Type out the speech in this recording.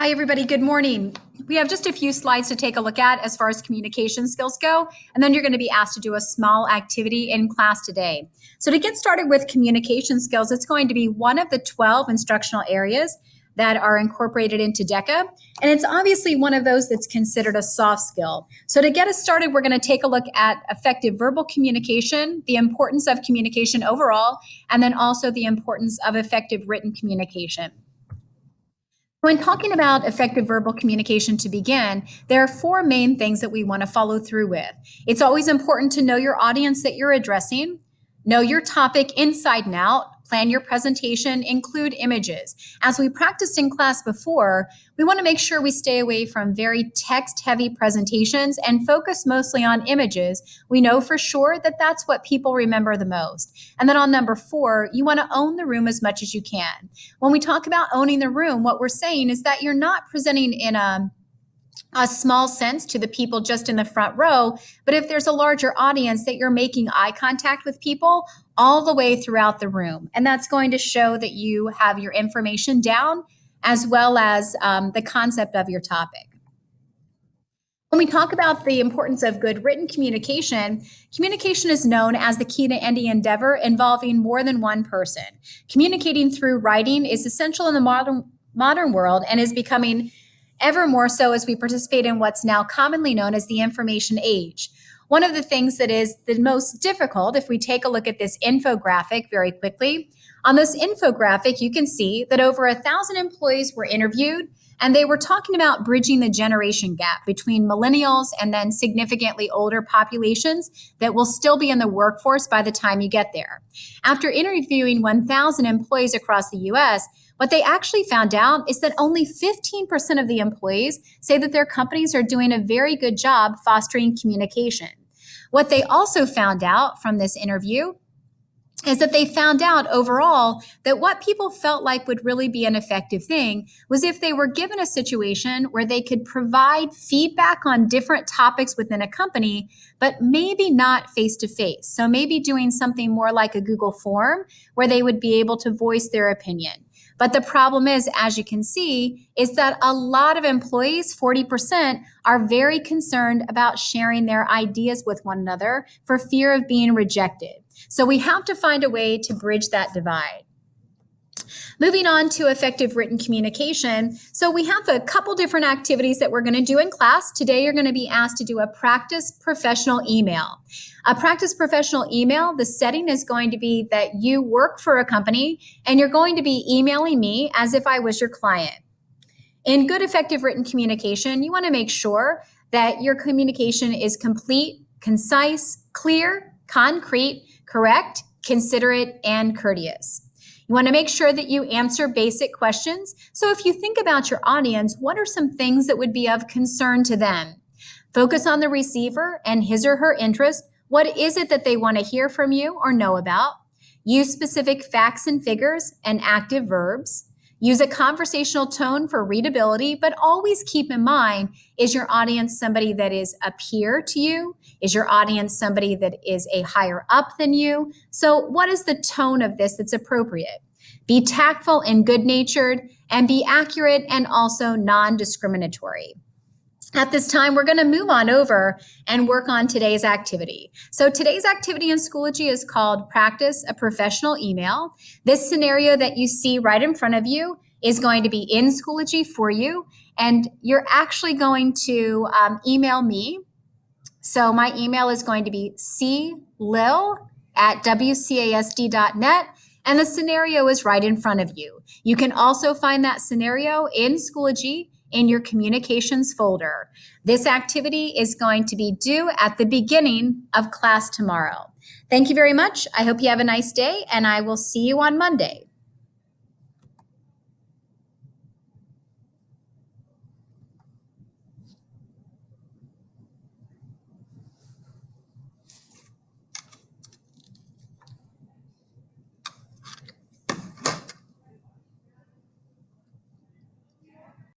Hi, everybody. Good morning. We have just a few slides to take a look at as far as communication skills go, and then you're going to be asked to do a small activity in class today. So to get started with communication skills, it's going to be one of the 12 instructional areas that are incorporated into DECA, and it's obviously one of those that's considered a soft skill. So to get us started, we're going to take a look at effective verbal communication, the importance of communication overall, and then also the importance of effective written communication. When talking about effective verbal communication to begin, there are four main things that we want to follow through with. It's always important to know your audience that you're addressing, know your topic inside and out, plan your presentation, include images. As we practiced in class before, we want to make sure we stay away from very text-heavy presentations and focus mostly on images. We know for sure that that's what people remember the most. And then on number 4, you want to own the room as much as you can. When we talk about owning the room, what we're saying is that you're not presenting in a small sense to the people just in the front row, but if there's a larger audience, that you're making eye contact with people all the way throughout the room. And that's going to show that you have your information down as well as the concept of your topic. When we talk about the importance of good written communication, communication is known as the key to any endeavor involving more than one person. Communicating through writing is essential in the modern world and is becoming ever more so as we participate in what's now commonly known as the information age. One of the things that is the most difficult, if we take a look at this infographic very quickly, on this infographic, you can see that over 1,000 employees were interviewed, and they were talking about bridging the generation gap between millennials and then significantly older populations that will still be in the workforce by the time you get there. After interviewing 1,000 employees across the U.S., what they actually found out is that only 15% of the employees say that their companies are doing a very good job fostering communication. What they also found out from this interview is that they found out overall that what people felt like would really be an effective thing was if they were given a situation where they could provide feedback on different topics within a company, but maybe not face-to-face. So maybe doing something more like a Google form where they would be able to voice their opinion. But the problem is, as you can see, is that a lot of employees, 40%, are very concerned about sharing their ideas with one another for fear of being rejected. So we have to find a way to bridge that divide. Moving on to effective written communication. So we have a couple different activities that we're going to do in class. Today, you're going to be asked to do a practice professional email. A practice professional email, the setting is going to be that you work for a company and you're going to be emailing me as if I was your client. In good effective written communication, you want to make sure that your communication is complete, concise, clear, concrete, correct, considerate, and courteous. You want to make sure that you answer basic questions. So if you think about your audience, what are some things that would be of concern to them? Focus on the receiver and his or her interest. What is it that they want to hear from you or know about? Use specific facts and figures and active verbs. Use a conversational tone for readability, but always keep in mind, is your audience somebody that is a peer to you? Is your audience somebody that is a higher up than you? So what is the tone of this that's appropriate? Be tactful and good-natured, and be accurate and also non-discriminatory. At this time, we're going to move on over and work on today's activity. So today's activity in Schoology is called Practice a Professional Email. This scenario that you see right in front of you is going to be in Schoology for you, and you're actually going to email me. So my email is going to be clil@wcasd.net, and the scenario is right in front of you. You can also find that scenario in Schoology in your communications folder. This activity is going to be due at the beginning of class tomorrow. Thank you very much. I hope you have a nice day, and I will see you on Monday.